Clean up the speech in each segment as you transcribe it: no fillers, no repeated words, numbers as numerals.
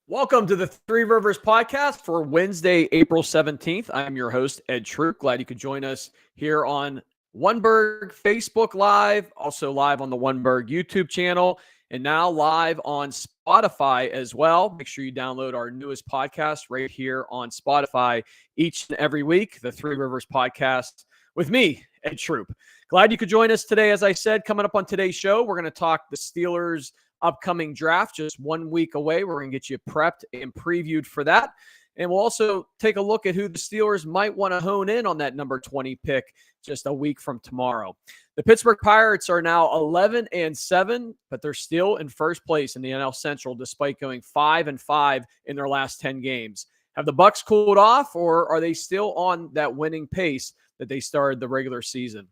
Welcome to the Three Rivers podcast for Wednesday, April 17th. I'm your host, Ed Troop. Glad you could join us here on Oneberg Facebook Live, also live on the Oneberg YouTube channel, and now live on Spotify as well. Make sure you download our newest podcast right here on Spotify each and every week, the Three Rivers podcast with me, Ed Troop. Glad you could join us today. As I said, coming up on today's show, we're going to talk the Steelers' upcoming draft just 1 week away. We're going to get you prepped and previewed for that. And we'll also take a look at who the Steelers might want to hone in on that number 20 pick just a week from tomorrow. The Pittsburgh Pirates are now 11-7, but they're still in first place in the NL Central despite going 5-5 in their last 10 games. Have the Bucks cooled off, or are they still on that winning pace that they started the regular season?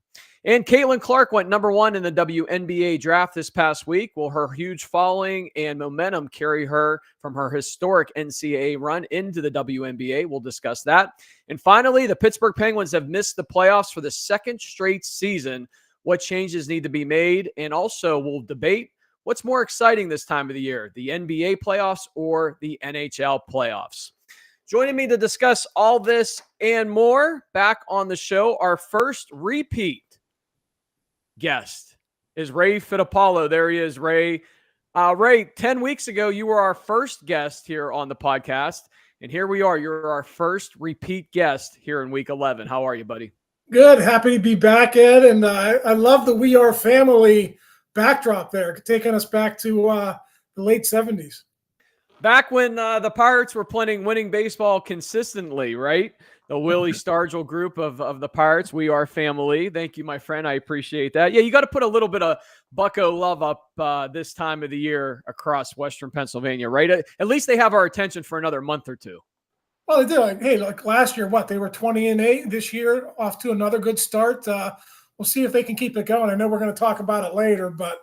And Caitlin Clark went number 1 in the WNBA draft this past week. Will her huge following and momentum carry her from her historic NCAA run into the WNBA? We'll discuss that. And finally, the Pittsburgh Penguins have missed the playoffs for the second straight season. What changes need to be made? And also, we'll debate what's more exciting this time of the year, the NBA playoffs or the NHL playoffs. Joining me to discuss all this and more, back on the show, our first repeat guest is Ray Fittipaldo. There he is, Ray. Ray, 10 weeks ago, you were our first guest here on the podcast, and here we are. You're our first repeat guest here in week 11. How are you, buddy? Good. Happy to be back, Ed, and I love the We Are Family backdrop there, taking us back to the late 70s. Back when the Pirates were playing winning baseball consistently, right? The Willie Stargell group of the Pirates, We Are Family. Thank you, my friend. I appreciate that. Yeah, you got to put a little bit of Bucko love up this time of the year across Western Pennsylvania, right? At least they have our attention for another month or two. Well, they do. Hey, like last year, they were 20-8. This year, off to another good start. We'll see if they can keep it going. I know we're going to talk about it later, but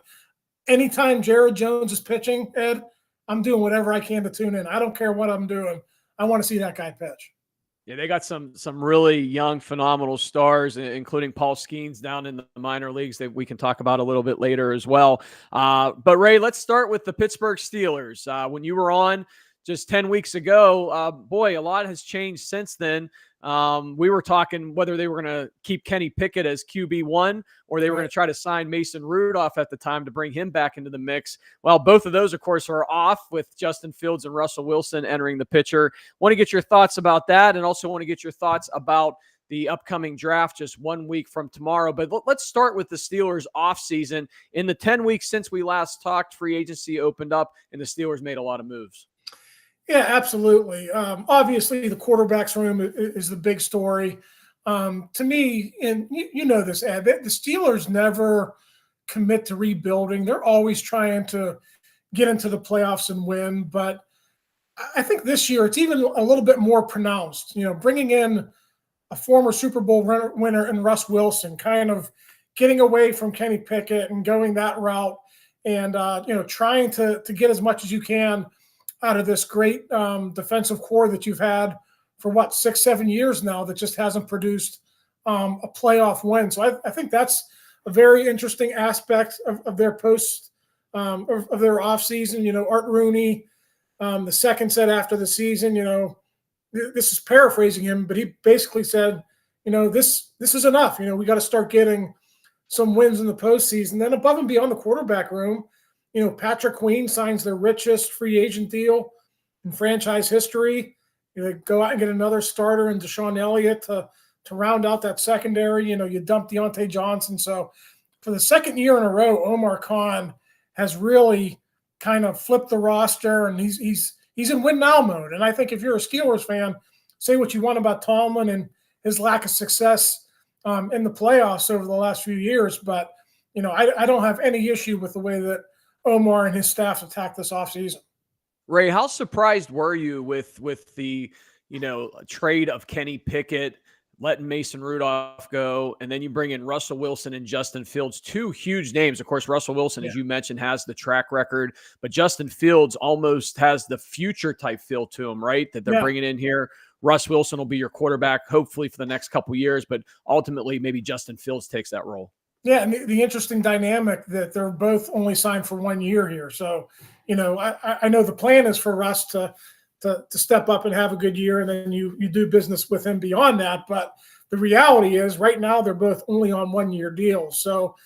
anytime Jared Jones is pitching, Ed, I'm doing whatever I can to tune in. I don't care what I'm doing. I want to see that guy pitch. Yeah, they got some really young, phenomenal stars, including Paul Skeens down in the minor leagues that we can talk about a little bit later as well. But, Ray, let's start with the Pittsburgh Steelers. When you were on just 10 weeks ago, boy, a lot has changed since then. We were talking whether they were going to keep Kenny Pickett as QB1 or they were going to try to sign Mason Rudolph at the time to bring him back into the mix. Well, both of those, of course, are off with Justin Fields and Russell Wilson entering the picture. Want to get your thoughts about that, and also want to get your thoughts about the upcoming draft just 1 week from tomorrow. But let's start with the Steelers offseason. In the 10 weeks since we last talked, free agency opened up, and the Steelers made a lot of moves. Yeah, absolutely. Obviously, the quarterback's room is the big story. To me, and you know this, Ed, the Steelers never commit to rebuilding. They're always trying to get into the playoffs and win. But I think this year it's even a little bit more pronounced. You know, bringing in a former Super Bowl winner in Russ Wilson, kind of getting away from Kenny Pickett and going that route, and trying to get as much as you can out of this great defensive core that you've had for 6-7 years now that just hasn't produced a playoff win. So I think that's a very interesting aspect of their post of their offseason. You know, Art Rooney, the second said after the season, this is paraphrasing him, but he basically said, this is enough. We got to start getting some wins in the postseason. Then above and beyond the quarterback room, Patrick Queen signs their richest free agent deal in franchise history. They go out and get another starter in Deshaun Elliott to round out that secondary. You dump Deontay Johnson. So for the second year in a row, Omar Khan has really kind of flipped the roster, and he's in win now mode. And I think if you're a Steelers fan, say what you want about Tomlin and his lack of success in the playoffs over the last few years, but I don't have any issue with the way that Omar and his staff attacked this offseason. Ray, how surprised were you with the trade of Kenny Pickett, letting Mason Rudolph go, and then you bring in Russell Wilson and Justin Fields, two huge names. Of course, Russell Wilson, as you mentioned, has the track record, but Justin Fields almost has the future type feel to him, right? That they're bringing in here. Russ Wilson will be your quarterback, hopefully for the next couple of years, but ultimately maybe Justin Fields takes that role. Yeah, and the interesting dynamic that they're both only signed for 1 year here. So, I know the plan is for Russ to step up and have a good year, and then you do business with him beyond that. But the reality is, right now they're both only on 1 year deals. So,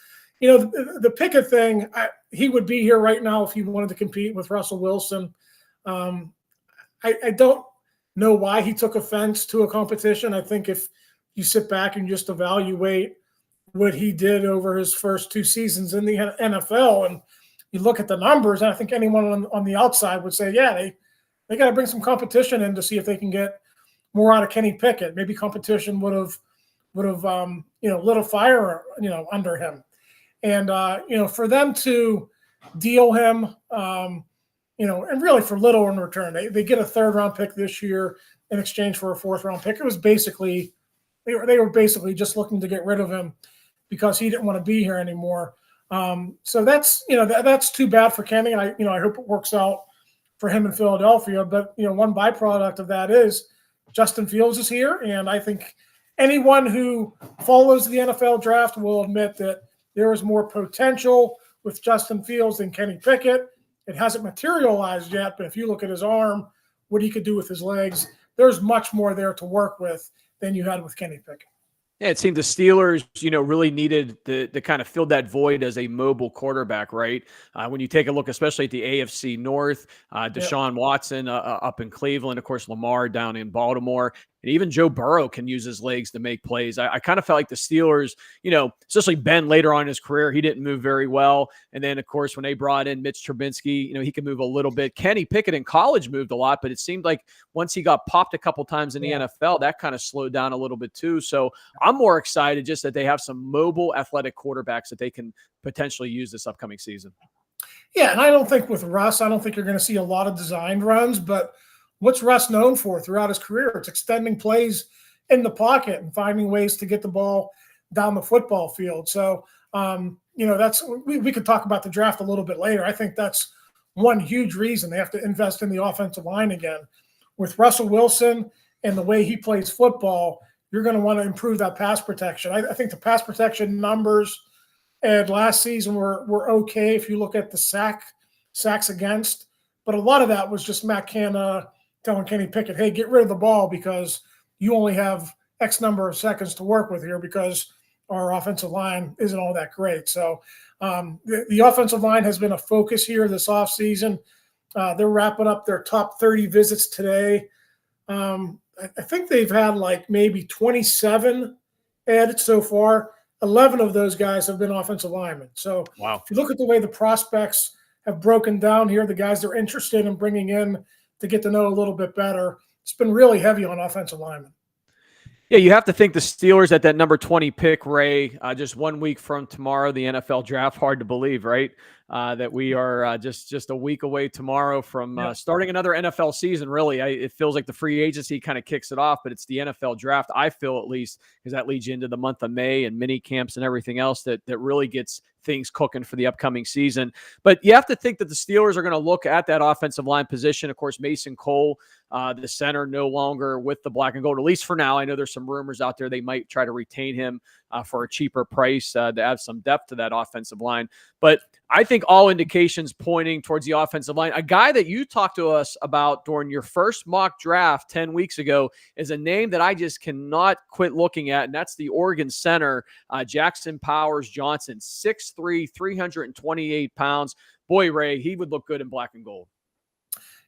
the Pickett thing, he would be here right now if he wanted to compete with Russell Wilson. Um, I don't know why he took offense to a competition. I think if you sit back and just evaluate what he did over his first 2 seasons in the NFL, and you look at the numbers, and I think anyone on the outside would say, yeah, they got to bring some competition in to see if they can get more out of Kenny Pickett. Maybe competition would have lit a fire under him, and for them to deal him, and really for little in return, they get a 3rd-round pick this year in exchange for a 4th-round pick. It was basically they were basically just looking to get rid of him because he didn't want to be here anymore. So that's too bad for Kenny. And I hope it works out for him in Philadelphia. But one byproduct of that is Justin Fields is here, and I think anyone who follows the NFL draft will admit that there is more potential with Justin Fields than Kenny Pickett. It hasn't materialized yet, but if you look at his arm, what he could do with his legs, there's much more there to work with than you had with Kenny Pickett. Yeah, it seemed the Steelers, really needed to kind of fill that void as a mobile quarterback, right? When you take a look, especially at the AFC North, Deshaun Watson up in Cleveland, of course, Lamar down in Baltimore, and even Joe Burrow can use his legs to make plays. I kind of felt like the Steelers, especially Ben later on in his career, he didn't move very well. And then, of course, when they brought in Mitch Trubisky, he could move a little bit. Kenny Pickett in college moved a lot, but it seemed like once he got popped a couple times in the NFL, that kind of slowed down a little bit too. So I'm more excited just that they have some mobile athletic quarterbacks that they can potentially use this upcoming season. Yeah, and I don't think with Russ, I don't think you're going to see a lot of designed runs, but what's Russ known for throughout his career? It's extending plays in the pocket and finding ways to get the ball down the football field. So, we could talk about the draft a little bit later. I think that's one huge reason they have to invest in the offensive line again. With Russell Wilson and the way he plays football, you're going to want to improve that pass protection. I think the pass protection numbers and last season were okay if you look at the sacks against, but a lot of that was just Matt Canada telling Kenny Pickett, hey, get rid of the ball because you only have X number of seconds to work with here because our offensive line isn't all that great. So the offensive line has been a focus here this offseason. They're wrapping up their top 30 visits today. I think they've had like maybe 27 added so far. 11 of those guys have been offensive linemen. So wow. If you look at the way the prospects have broken down here, the guys they're interested in bringing in to get to know a little bit better, it's been really heavy on offensive linemen. Yeah, you have to think the Steelers at that number 20 pick, Ray, just 1 week from tomorrow, the NFL draft. Hard to believe, right? That we are just a week away tomorrow from starting another NFL season, really. It feels like the free agency kind of kicks it off, but it's the NFL draft, I feel at least, because that leads you into the month of May and mini camps and everything else that really gets things cooking for the upcoming season. But you have to think that the Steelers are going to look at that offensive line position. Of course, Mason Cole, the center, no longer with the black and gold, at least for now. I know there's some rumors out there they might try to retain him for a cheaper price to add some depth to that offensive line. But I think all indications pointing towards the offensive line. A guy that you talked to us about during your first mock draft 10 weeks ago is a name that I just cannot quit looking at, and that's the Oregon center, Jackson Powers Johnson, 6'3", 328 pounds. Boy, Ray, he would look good in black and gold.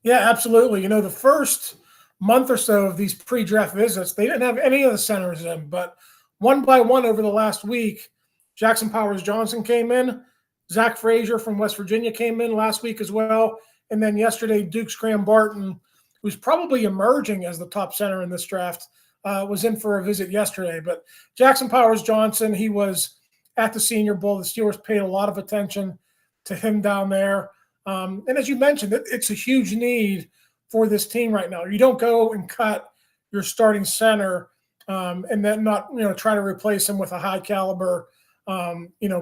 Yeah, absolutely. The first month or so of these pre-draft visits, they didn't have any of the centers in, but one by one over the last week, Jackson Powers Johnson came in. Zach Frazier from West Virginia came in last week as well. And then yesterday, Duke Scram-Barton, who's probably emerging as the top center in this draft, was in for a visit yesterday. But Jackson Powers Johnson, he was at the Senior Bowl. The Steelers paid a lot of attention to him down there. And as you mentioned, it's a huge need for this team right now. You don't go and cut your starting center and then not try to replace him with a high caliber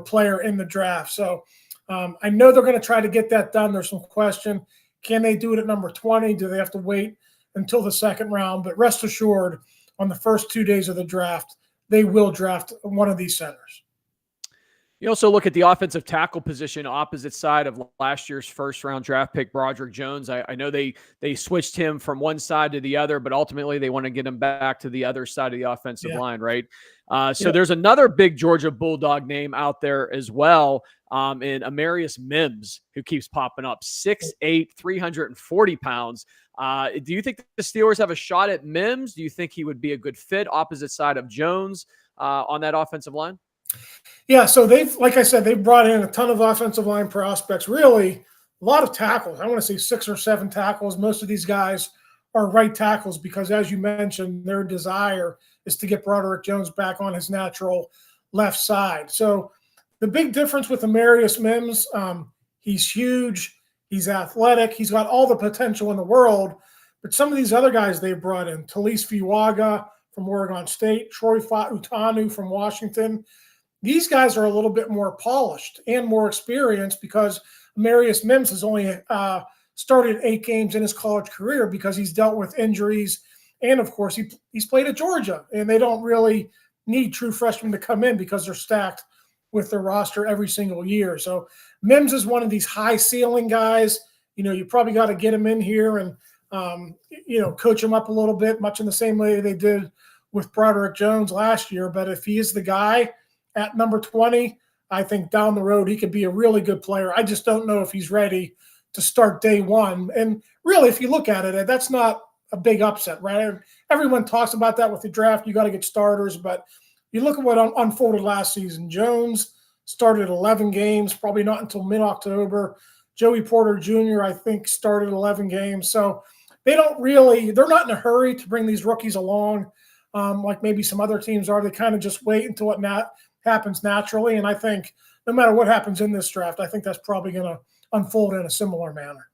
player in the draft. So I know they're going to try to get that done. There's some question. Can they do it at number 20? Do they have to wait until the second round? But rest assured, on the first 2 days of the draft, they will draft one of these centers. You also look at the offensive tackle position, opposite side of last year's first-round draft pick, Broderick Jones. I know they switched him from one side to the other, but ultimately they want to get him back to the other side of the offensive line, right? So there's another big Georgia Bulldog name out there as well, in Amarius Mims, who keeps popping up, 6'8", 340 pounds. Do you think the Steelers have a shot at Mims? Do you think he would be a good fit opposite side of Jones on that offensive line? Yeah, so like I said, they've brought in a ton of offensive line prospects, really a lot of tackles. I want to say 6 or 7 tackles. Most of these guys are right tackles because, as you mentioned, their desire is to get Broderick Jones back on his natural left side. So the big difference with Amarius Mims, he's huge, he's athletic, he's got all the potential in the world, but some of these other guys they've brought in, Talise Fuaga from Oregon State, Troy Fautanu from Washington, these guys are a little bit more polished and more experienced because Amarius Mims has only started 8 games in his college career because he's dealt with injuries. And, of course, he's played at Georgia, and they don't really need true freshmen to come in because they're stacked with their roster every single year. So Mims is one of these high ceiling guys. You probably got to get him in here and, coach him up a little bit, much in the same way they did with Broderick Jones last year. But if he is the guy at number 20, I think down the road he could be a really good player. I just don't know if he's ready to start day one. And really, if you look at it, that's not a big upset, right? Everyone talks about that with the draft. You got to get starters, but you look at what unfolded last season. Jones started 11 games, probably not until mid-October. Joey Porter Jr., I think, started 11 games. So they're not in a hurry to bring these rookies along like maybe some other teams are. They kind of just wait until it happens naturally. And I think no matter what happens in this draft, I think that's probably going to unfold in a similar manner.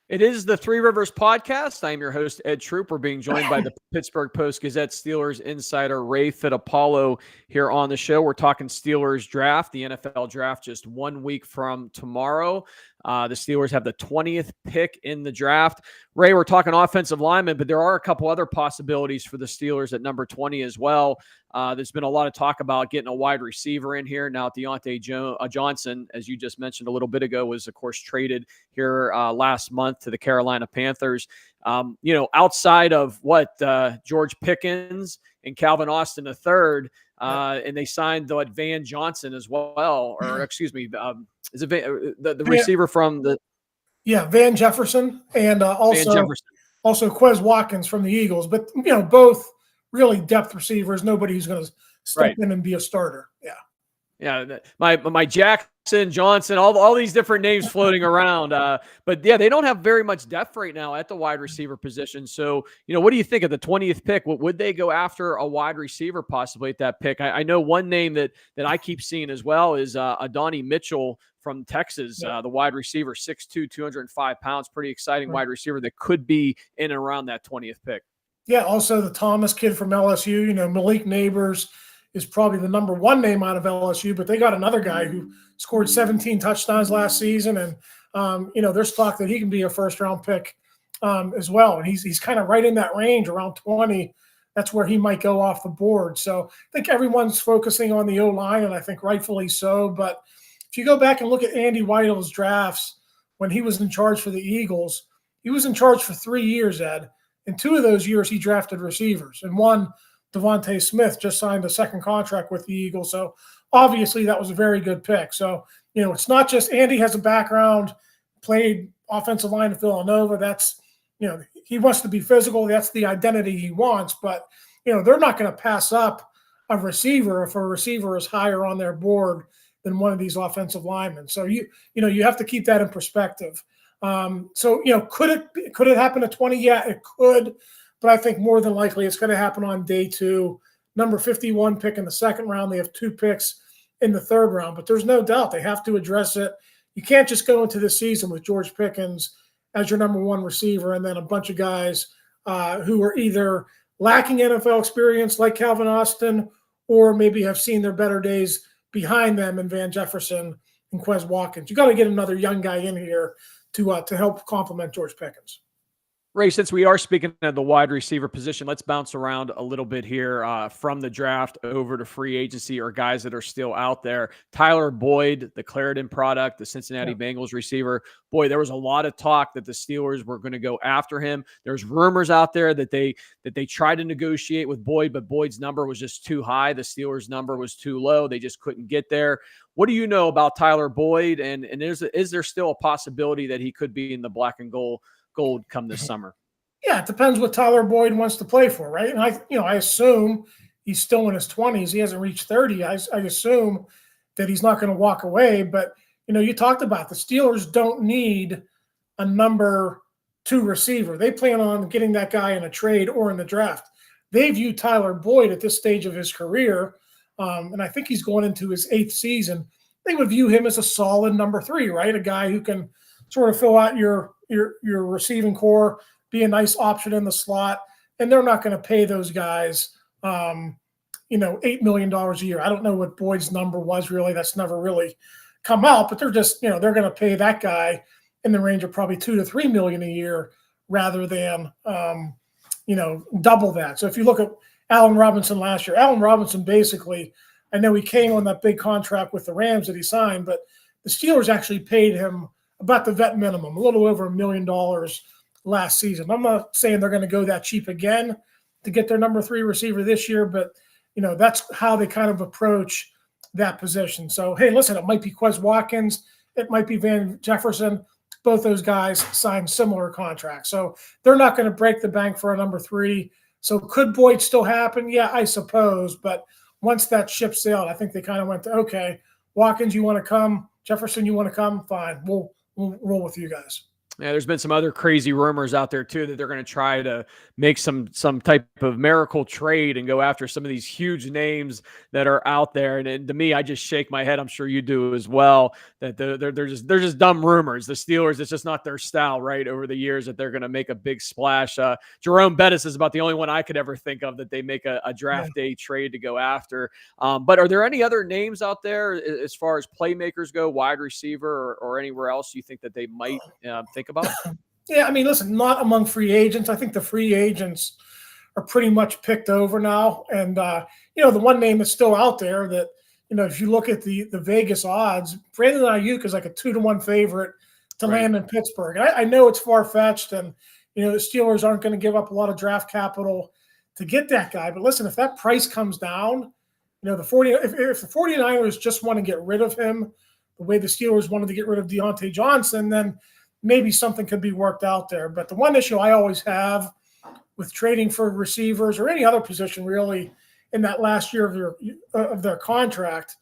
It is the Three Rivers Podcast. I'm your host, Ed Troop. We're being joined by the Pittsburgh Post-Gazette Steelers insider Ray Fittipaldo here on the show. We're talking Steelers draft, the NFL draft, just 1 week from tomorrow. The Steelers have the 20th pick in the draft. Ray, we're talking offensive linemen, but there are a couple other possibilities for the Steelers at number 20 as well. There's been a lot of talk about getting a wide receiver in here. Now, Deontay Johnson, as you just mentioned a little bit ago, was, of course, traded here last month to the Carolina Panthers. Outside of George Pickens and Calvin Austin III, and they signed Van Johnson as well, or excuse me, is it the receiver from the? Yeah, Van Jefferson, and also Quez Watkins from the Eagles. But both really depth receivers. Nobody who's going to step in and be a starter. Yeah, my Jackson, Johnson, all these different names floating around. But yeah, they don't have very much depth right now at the wide receiver position. So, what do you think of the 20th pick? Would they go after a wide receiver possibly at that pick? I know one name that I keep seeing as well is Adonai Mitchell from Texas, the wide receiver, 6'2", 205 pounds, pretty exciting wide receiver that could be in and around that 20th pick. Yeah, also the Thomas kid from LSU, Malik Neighbors is probably the number 1 name out of LSU, but they got another guy who scored 17 touchdowns last season. And, there's talk that he can be a first-round pick as well. And he's kind of right in that range, around 20. That's where he might go off the board. So I think everyone's focusing on the O-line, and I think rightfully so. But if you go back and look at Andy Weidl's drafts when he was in charge for the Eagles, he was in charge for 3 years, Ed. In 2 of those years, he drafted receivers. And one, Devontae Smith, just signed a second contract with the Eagles. So obviously that was a very good pick. So, it's not just Andy has a background, played offensive line in Villanova. That's, he wants to be physical. That's the identity he wants. But, they're not going to pass up a receiver if a receiver is higher on their board than one of these offensive linemen. So, you have to keep that in perspective. Could it happen at 20? Yeah, it could. But I think more than likely it's going to happen on day 2. Number 51 pick in the second round. They have 2 picks in the third round. But there's no doubt they have to address it. You can't just go into the season with George Pickens as your number 1 receiver and then a bunch of guys who are either lacking NFL experience like Calvin Austin or maybe have seen their better days behind them in Van Jefferson and Quez Watkins. You got to get another young guy in here to help complement George Pickens. Ray, since we are speaking of the wide receiver position, let's bounce around a little bit here from the draft over to free agency or guys that are still out there. Tyler Boyd, the Clarendon product, the Cincinnati Bengals receiver. Boy, there was a lot of talk that the Steelers were going to go after him. There's rumors out there that they tried to negotiate with Boyd, but Boyd's number was just too high. The Steelers' number was too low. They just couldn't get there. What do you know about Tyler Boyd? And is there still a possibility that he could be in the black and gold come this summer? Yeah, it depends what Tyler Boyd wants to play for, right? And I assume he's still in his 20s. He hasn't reached 30. I assume that he's not going to walk away. But you talked about the Steelers don't need a number 2 receiver. They plan on getting that guy in a trade or in the draft. They view Tyler Boyd at this stage of his career, and I think he's going into his 8th season. They would view him as a solid number 3, right? A guy who can sort of fill out your receiving core, be a nice option in the slot, and they're not going to pay those guys, $8 million a year. I don't know what Boyd's number was really. That's never really come out, but they're just, they're going to pay that guy in the range of probably $2 to $3 million a year rather than, double that. So if you look at Allen Robinson last year, Allen Robinson basically, I know he came on that big contract with the Rams that he signed, but the Steelers actually paid him about the vet minimum, a little over $1 million last season. I'm not saying they're going to go that cheap again to get their number 3 receiver this year, but that's how they kind of approach that position. So, hey, listen, it might be Quez Watkins, it might be Van Jefferson. Both those guys signed similar contracts. So they're not going to break the bank for a number 3. So could Boyd still happen? Yeah, I suppose. But once that ship sailed, I think they kind of went to, okay, Watkins, you want to come? Jefferson, you want to come? Fine. We'll roll with you guys. Yeah, there's been some other crazy rumors out there too that they're going to try to make some type of miracle trade and go after some of these huge names that are out there. And to me, I just shake my head. I'm sure you do as well. That they're just dumb rumors. The Steelers, it's just not their style, right? Over the years, that they're going to make a big splash. Jerome Bettis is about the only one I could ever think of that they make a draft day trade to go after. But are there any other names out there as far as playmakers go, wide receiver or anywhere else you think that they might think about? Yeah, I mean, listen, not among free agents. I think the free agents are pretty much picked over now. And, the one name that's still out there that, if you look at the Vegas odds, Brandon Ayuk is like a 2-1 favorite to land in Pittsburgh. I know it's far-fetched and, the Steelers aren't going to give up a lot of draft capital to get that guy. But listen, if that price comes down, if the 49ers just want to get rid of him the way the Steelers wanted to get rid of Deontay Johnson, then maybe something could be worked out there. But the one issue I always have with trading for receivers or any other position really in that last year of their contract,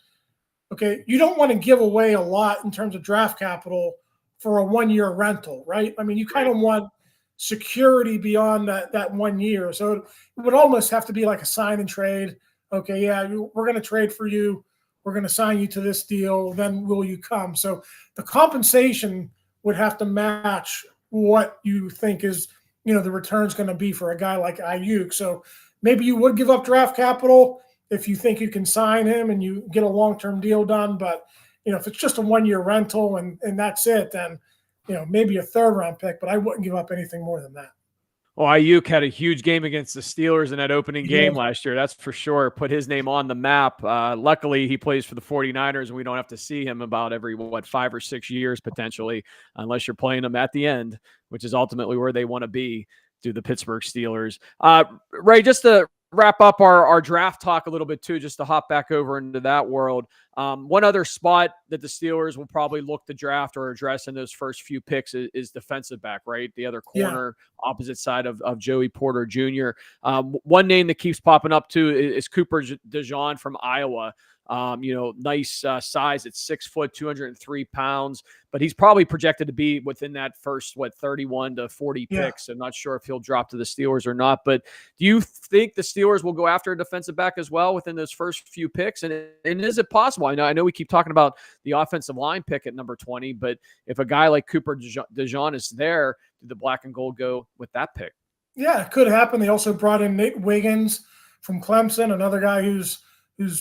okay, you don't want to give away a lot in terms of draft capital for a 1-year rental, right? I mean, you kind of want security beyond that 1 year. So it would almost have to be like a sign and trade. Okay, yeah, we're going to trade for you. We're going to sign you to this deal. Then will you come? So the compensation would have to match what you think is, the return's going to be for a guy like Ayuk. So maybe you would give up draft capital if you think you can sign him and you get a long-term deal done. But, if it's just a 1-year rental and that's it, then, maybe a 3rd-round pick, but I wouldn't give up anything more than that. Well, Ayuk had a huge game against the Steelers in that opening game last year. That's for sure. Put his name on the map. Luckily, he plays for the 49ers, and we don't have to see him about every, 5 or 6 years potentially, unless you're playing him at the end, which is ultimately where they want to be, to the Pittsburgh Steelers. Ray, just to wrap up our draft talk a little bit too, just to hop back over into that world. One other spot that the Steelers will probably look to draft or address in those first few picks is defensive back, right? The other corner, opposite side of Joey Porter Jr. One name that keeps popping up too is Cooper DeJean from Iowa. Nice size at 6 foot, 203 pounds, but he's probably projected to be within that first, 31 to 40 picks. I'm not sure if he'll drop to the Steelers or not, but do you think the Steelers will go after a defensive back as well within those first few picks? And is it possible? I know we keep talking about the offensive line pick at number 20, but if a guy like Cooper DeJean is there, do the black and gold go with that pick? Yeah, it could happen. They also brought in Nate Wiggins from Clemson, another guy who's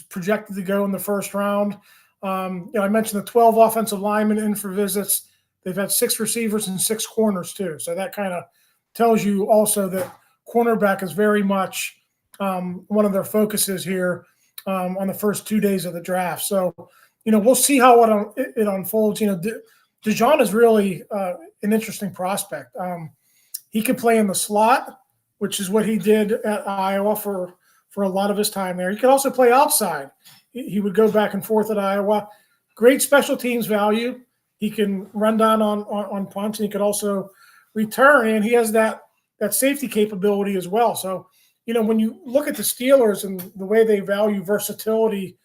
projected to go in the first round. I mentioned the 12 offensive linemen in for visits. They've had 6 receivers and 6 corners too. So that kind of tells you also that cornerback is very much one of their focuses here on the first 2 days of the draft. So, we'll see how it unfolds. DeJon is really an interesting prospect. He could play in the slot, which is what he did at Iowa for a lot of his time there. He could also play outside. He would go back and forth at Iowa. Great special teams value. He can run down on punts, and he could also return, and he has that safety capability as well. So, when you look at the Steelers and the way they value versatility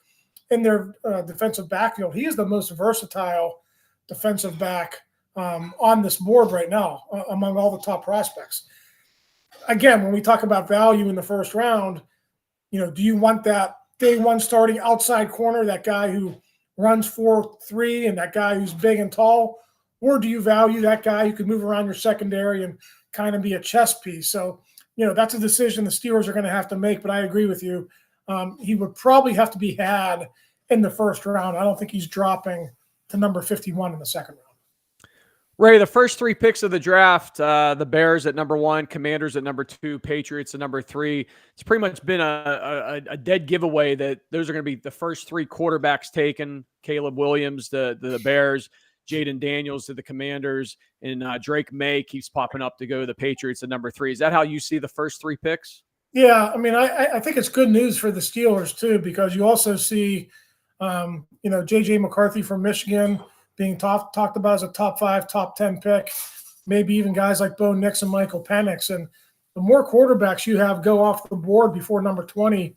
in their defensive backfield, he is the most versatile defensive back on this board right now among all the top prospects. Again, when we talk about value in the first round, do you want that day one starting outside corner, that guy who runs 4.3 and that guy who's big and tall, or do you value that guy who can move around your secondary and kind of be a chess piece? So, that's a decision the Steelers are going to have to make, but I agree with you. He would probably have to be had in the first round. I don't think he's dropping to number 51 in the second round. Ray, the first 3 picks of the draft, the Bears at number 1, Commanders at number 2, Patriots at number 3. It's pretty much been a dead giveaway that those are going to be the first 3 quarterbacks taken. Caleb Williams, the Bears, Jaden Daniels to the Commanders, and Drake May keeps popping up to go to the Patriots at number 3. Is that how you see the first 3 picks? Yeah, I mean, I think it's good news for the Steelers too, because you also see, J.J. McCarthy from Michigan being talked about as a top 5, top 10 pick, maybe even guys like Bo Nix and Michael Penix. And the more quarterbacks you have go off the board before number 20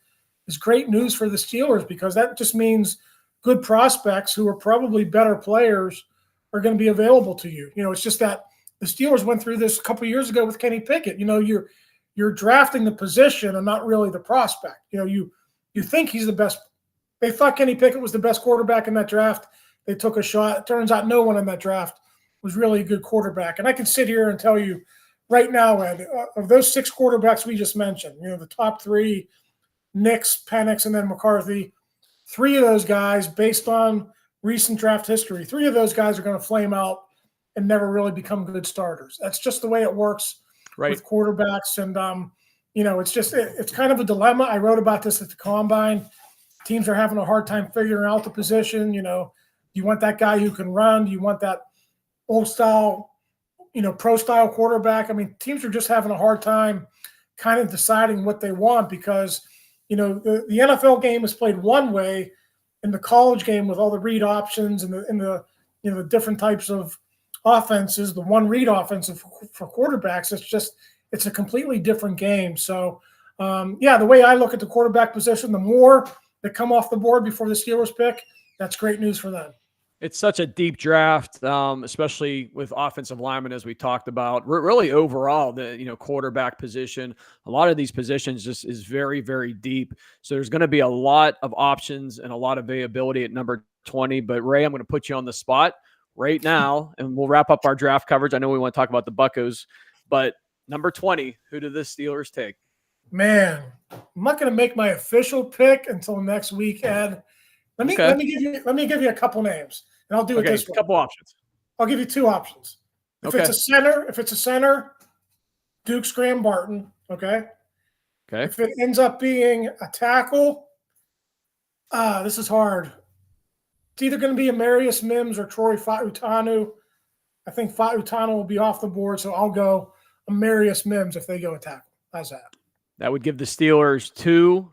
is great news for the Steelers, because that just means good prospects who are probably better players are going to be available to you. It's just that the Steelers went through this a couple of years ago with Kenny Pickett. You're drafting the position and not really the prospect. You think he's the best. They thought Kenny Pickett was the best quarterback in that draft. They took a shot. It turns out no one in that draft was really a good quarterback. And I can sit here and tell you right now, Ed, of those 6 quarterbacks we just mentioned, the top 3, Nix, Penix, and then McCarthy, 3 of those guys, based on recent draft history, 3 of those guys are going to flame out and never really become good starters. That's just the way it works with quarterbacks. And, it's kind of a dilemma. I wrote about this at the Combine. Teams are having a hard time figuring out the position. You want that guy who can run. You want that old style, pro style quarterback. I mean, teams are just having a hard time kind of deciding what they want, because, the NFL game is played one way, in the college game with all the read options and the different types of offenses, the one read offensive for quarterbacks, it's a completely different game. So, the way I look at the quarterback position, the more that come off the board before the Steelers pick, that's great news for them. It's such a deep draft, especially with offensive linemen, as we talked about. Really, overall, the quarterback position, a lot of these positions just is very, very deep. So there's going to be a lot of options and a lot of availability at number 20. But Ray, I'm going to put you on the spot right now, and we'll wrap up our draft coverage. I know we want to talk about the Buccos, but number 20, who do the Steelers take? Man, I'm not going to make my official pick until next week, Ed. Let me give you a couple names, and I'll do it this way. A couple options. I'll give you 2 options. If it's a center, Duke Graham Barton. Okay. If it ends up being a tackle, this is hard. It's either going to be Amarius Mims or Troy Fautanu. I think Fautanu will be off the board, so I'll go Amarius Mims if they go a tackle. How's that? That would give the Steelers 2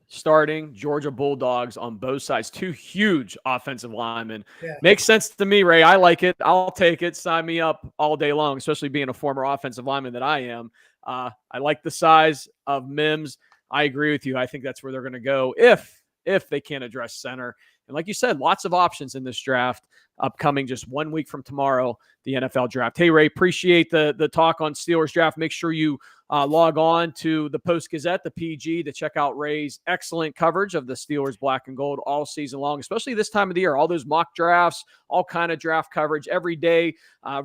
starting Georgia Bulldogs on both sides, 2 huge offensive linemen. Yeah. Makes sense to me, Ray. I like it. I'll take it. Sign me up all day long, especially being a former offensive lineman that I am. I like the size of Mims. I agree with you. I think that's where they're going to go if they can't address center. And like you said, lots of options in this draft upcoming just 1 week from tomorrow, the NFL draft. Hey, Ray, appreciate the talk on Steelers draft. Make sure you log on to the Post-Gazette, the PG, to check out Ray's excellent coverage of the Steelers black and gold all season long, especially this time of the year. All those mock drafts, all kind of draft coverage every day.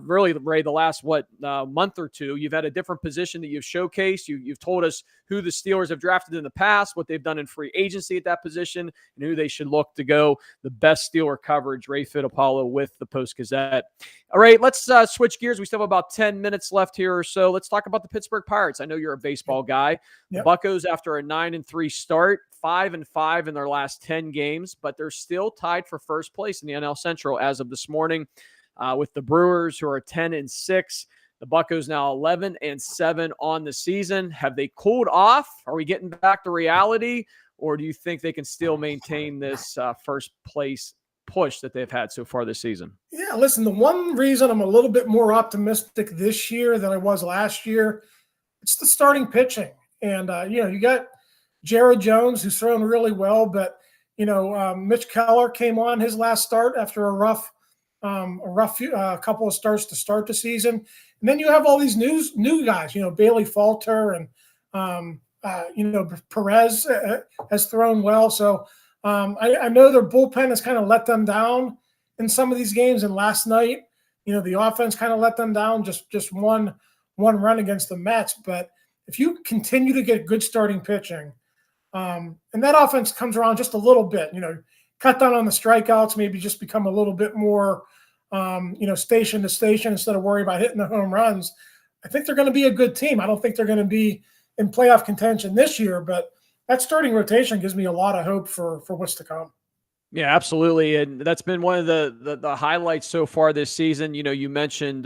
Really, Ray, the last, month or two, you've had a different position that you've showcased. You've told us who the Steelers have drafted in the past, what they've done in free agency at that position, and who they should look to go. The best Steeler coverage, Ray Fittipaldo with the Post-Gazette. All right, let's switch gears. We still have about 10 minutes left here or so. Let's talk about the Pittsburgh Pirates. I know you're a baseball guy. Yep. The Buccos, after a 9-3 start, 5-5 in their last 10 games, but they're still tied for first place in the NL Central as of this morning, with the Brewers, who are 10-6. The Buccos now 11-7 on the season. Have they cooled off? Are we getting back to reality? Or do you think they can still maintain this first place push that they've had so far this season? Yeah, listen, the one reason I'm a little bit more optimistic this year than I was last year, it's the starting pitching. And, you got Jared Jones, who's thrown really well, but, Mitch Keller came on his last start after a rough couple of starts to start the season. And then you have all these new guys, Bailey Falter and, Perez has thrown well. So I know their bullpen has kind of let them down in some of these games. And last night, the offense kind of let them down, just one run against the Mets. But if you continue to get good starting pitching, and that offense comes around just a little bit, cut down on the strikeouts, maybe just become a little bit more, station to station instead of worry about hitting the home runs. I think they're going to be a good team. I don't think they're going to be in playoff contention this year, but that starting rotation gives me a lot of hope for what's to come. Yeah, absolutely. And that's been one of the highlights so far this season. You mentioned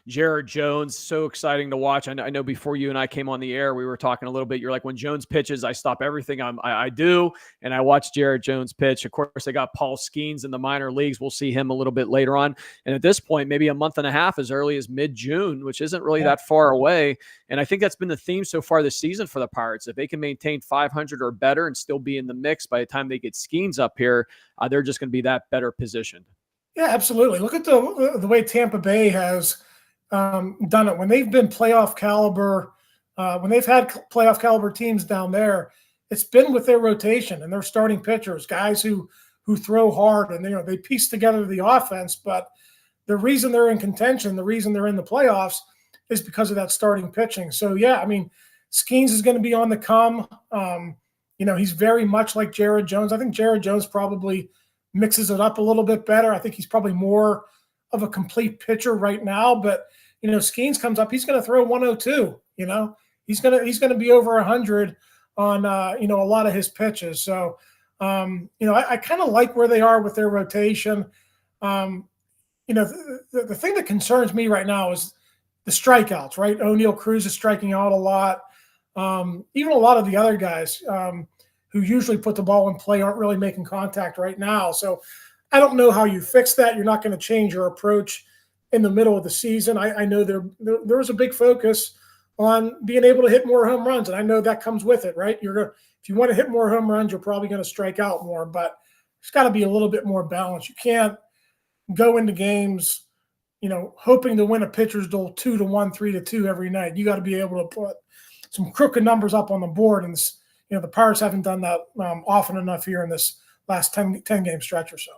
Jared Jones, so exciting to watch. I know before you and I came on the air, we were talking a little bit. You're like, when Jones pitches, I stop everything I do, and I watch Jared Jones pitch. Of course, they got Paul Skeens in the minor leagues. We'll see him a little bit later on. And at this point, maybe a month and a half, as early as mid-June, which isn't really that far away. And I think that's been the theme so far this season for the Pirates. If they can maintain 500 or better and still be in the mix by the time they get Skeens up here, they're just going to be that better positioned. Yeah, absolutely. Look at the way Tampa Bay has done it. When they've been playoff caliber, when they've had playoff caliber teams down there, it's been with their rotation and their starting pitchers, guys who throw hard, and they piece together the offense. But the reason they're in contention, the reason they're in the playoffs, is because of that starting pitching. So yeah, I mean, Skeens is going to be on the come. He's very much like Jared Jones. I think Jared Jones probably mixes it up a little bit better. I think he's probably more of a complete pitcher right now. But Skeens comes up, he's going to throw 102. He's going to be over 100 on a lot of his pitches. So I kind of like where they are with their rotation. The thing that concerns me right now is the strikeouts. Right, O'Neal Cruz is striking out a lot. Even a lot of the other guys who usually put the ball in play aren't really making contact right now. So I don't know how you fix that. You're not going to change your approach in the middle of the season. I know there was a big focus on being able to hit more home runs, and I know that comes with it, right? If you want to hit more home runs, you're probably going to strike out more, but there's got to be a little bit more balance. You can't go into games, hoping to win a pitcher's duel 2-1, 3-2 every night. You got to be able to put some crooked numbers up on the board, and the Pirates haven't done that often enough here in this last 10 game stretch or so.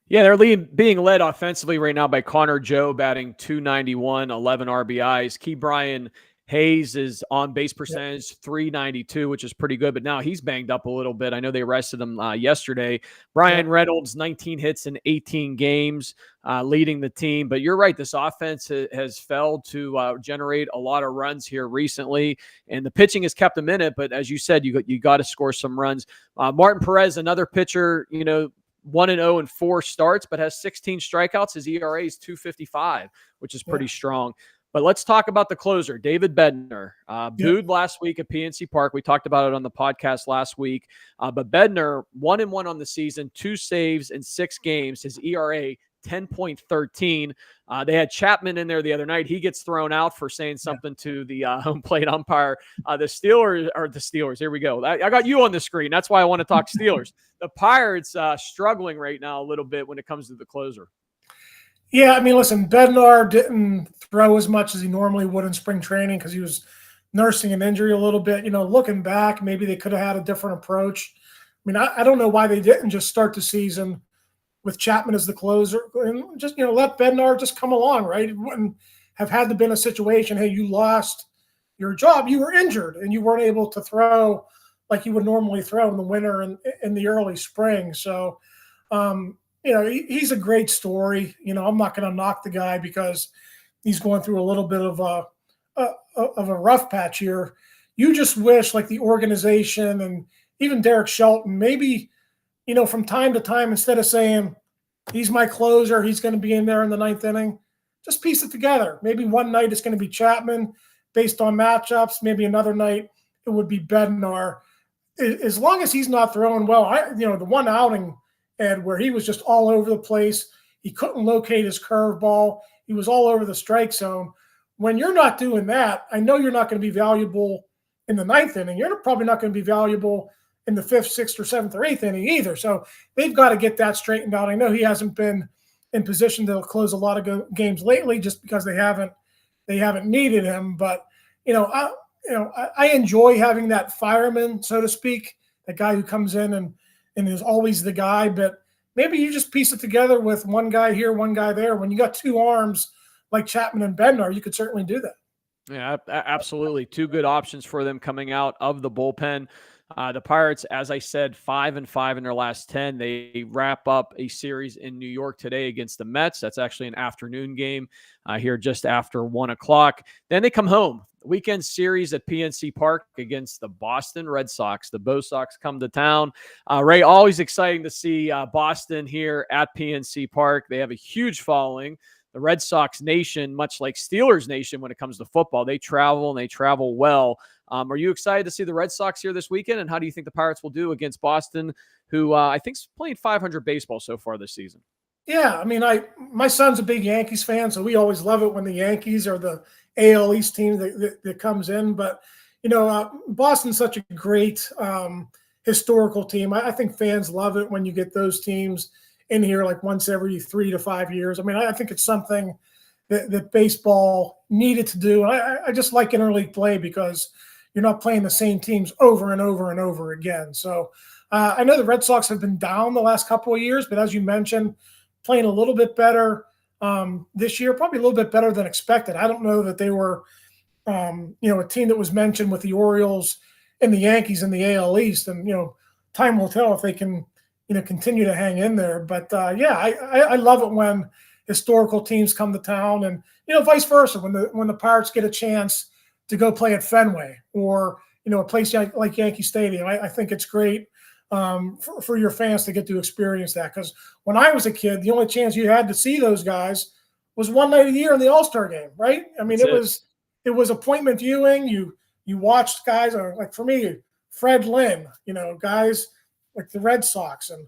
Yeah, they're being led offensively right now by Connor Joe, batting .291, 11 RBIs. Ke'Bryan Hayes is on base percentage, .392, which is pretty good, but now he's banged up a little bit. I know they rested him yesterday. Brian Reynolds, 19 hits in 18 games, leading the team. But you're right, this offense has failed to generate a lot of runs here recently, and the pitching has kept them in it. But as you said, you got to score some runs. Martin Perez, another pitcher, 1-0 in 4 starts, but has 16 strikeouts. His ERA is .255, which is pretty strong. But let's talk about the closer, David Bednar. Booed last week at PNC Park. We talked about it on the podcast last week. But Bednar, 1-1 on the season, 2 saves in 6 games. His ERA, 10.13. They had Chapman in there the other night. He gets thrown out for saying something to the home plate umpire. The Steelers. Here we go. I got you on the screen. That's why I want to talk Steelers. The Pirates struggling right now a little bit when it comes to the closer. Yeah, I mean, listen, Bednar didn't throw as much as he normally would in spring training because he was nursing an injury a little bit. Looking back, maybe they could have had a different approach. I mean, I don't know why they didn't just start the season with Chapman as the closer and just, let Bednar just come along, right? It wouldn't have had to been a situation, hey, you lost your job, you were injured, and you weren't able to throw like you would normally throw in the winter and in the early spring. So, he's a great story. I'm not going to knock the guy because he's going through a little bit of a rough patch here. You just wish, like, the organization and even Derek Shelton, maybe, from time to time, instead of saying he's my closer, he's going to be in there in the ninth inning, just piece it together. Maybe one night it's going to be Chapman based on matchups. Maybe another night it would be Bednar. As long as he's not throwing well, the one outing, Ed, where he was just all over the place, he couldn't locate his curveball. He was all over the strike zone. When you're not doing that, I know you're not going to be valuable in the ninth inning. You're probably not going to be valuable in the fifth, sixth, or seventh, or eighth inning either. So they've got to get that straightened out. I know he hasn't been in position to close a lot of games lately just because they haven't needed him. But I enjoy having that fireman, so to speak, the guy who comes in and is always the guy. But maybe you just piece it together with one guy here, one guy there. When you got two arms like Chapman and Bednar, you could certainly do that. Yeah, absolutely. Two good options for them coming out of the bullpen. The Pirates, as I said, 5-5 in their last 10. They wrap up a series in New York today against the Mets. That's actually an afternoon game here just after 1 o'clock. Then they come home. Weekend series at PNC Park against the Boston Red Sox. The Bo Sox come to town. Ray, always exciting to see Boston here at PNC Park. They have a huge following. The Red Sox nation, much like Steelers nation when it comes to football, they travel and they travel well. Are you excited to see the Red Sox here this weekend? And how do you think the Pirates will do against Boston, who I think is playing 500 baseball so far this season? Yeah, I mean, my son's a big Yankees fan, so we always love it when the Yankees are the AL East team that comes in. But, Boston's such a great historical team. I think fans love it when you get those teams in here like once every 3 to 5 years. I mean, I think it's something that baseball needed to do. I just like interleague play because you're not playing the same teams over and over and over again. So I know the Red Sox have been down the last couple of years, but as you mentioned, playing a little bit better this year, probably a little bit better than expected. I don't know that they were, a team that was mentioned with the Orioles and the Yankees in the AL East. And, time will tell if they can, continue to hang in there. But, I love it when historical teams come to town and, vice versa, when the Pirates get a chance to go play at Fenway or, a place like Yankee Stadium. I think it's great for your fans to get to experience that. Because when I was a kid, the only chance you had to see those guys was one night a year in the All-Star game, right? I mean, it was appointment viewing. You watched guys like, for me, Fred Lynn, guys like the Red Sox and,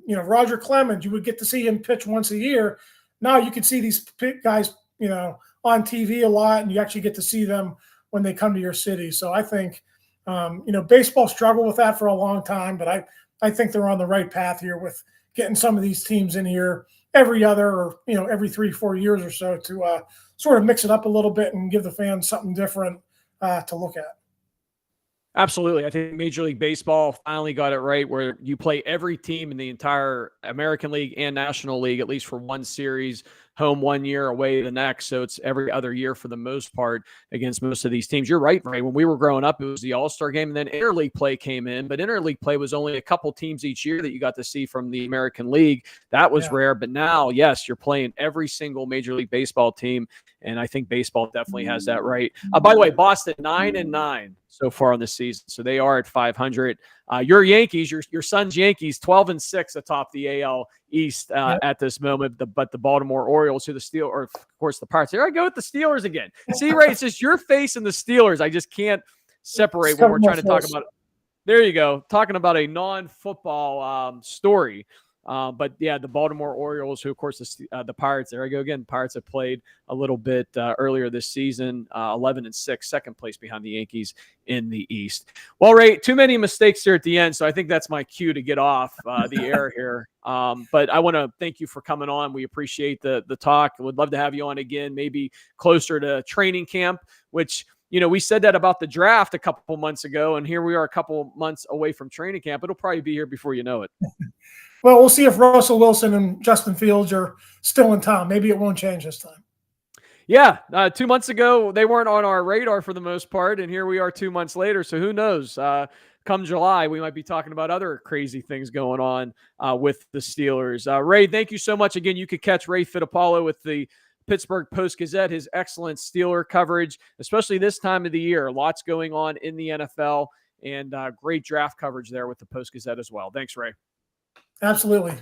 Roger Clemens. You would get to see him pitch once a year. Now you can see these guys, on TV a lot, and you actually get to see them when they come to your city. So I think, baseball struggled with that for a long time, but I think they're on the right path here with getting some of these teams in here every other or, every 3-4 years or so to sort of mix it up a little bit and give the fans something different to look at. Absolutely. I think Major League Baseball finally got it right where you play every team in the entire American League and National League, at least for one series, home 1 year, away the next. So it's every other year for the most part against most of these teams. You're right, Ray. When we were growing up, it was the All-Star game, and then interleague play came in. But interleague play was only a couple teams each year that you got to see from the American League. That was rare. But now, yes, you're playing every single Major League Baseball team, and I think baseball definitely has that right. By the way, Boston 9-9 so far on this season, so they are at 500. Your Yankees, your son's Yankees, 12-6 atop the AL East at this moment. But the Baltimore Orioles, who or of course the Pirates. Here I go with the Steelers again. See, Ray, it's just your face and the Steelers. I just can't separate when we're trying to talk about it. There you go, talking about a non-football story. But yeah, the Baltimore Orioles, who of course the Pirates. There I go again. Pirates have played a little bit earlier this season, 11-6, second place behind the Yankees in the East. Well, Ray, too many mistakes here at the end, so I think that's my cue to get off the air here. But I want to thank you for coming on. We appreciate the talk. Would love to have you on again, maybe closer to training camp, which we said that about the draft a couple months ago, and here we are a couple months away from training camp. It'll probably be here before you know it. Well, we'll see if Russell Wilson and Justin Fields are still in town. Maybe it won't change this time. Yeah, 2 months ago, they weren't on our radar for the most part, and here we are 2 months later. So who knows? Come July, we might be talking about other crazy things going on with the Steelers. Ray, thank you so much. Again, you could catch Ray Fittipaldo with the Pittsburgh Post-Gazette, his excellent Steeler coverage, especially this time of the year. Lots going on in the NFL, and great draft coverage there with the Post-Gazette as well. Thanks, Ray. Absolutely.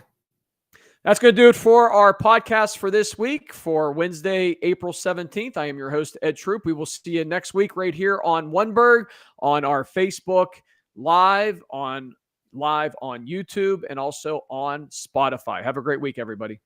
That's going to do it for our podcast for this week for Wednesday, April 17th. I am your host, Ed Troop. We will see you next week right here on Oneberg, on our Facebook live on YouTube, and also on Spotify. Have a great week, everybody.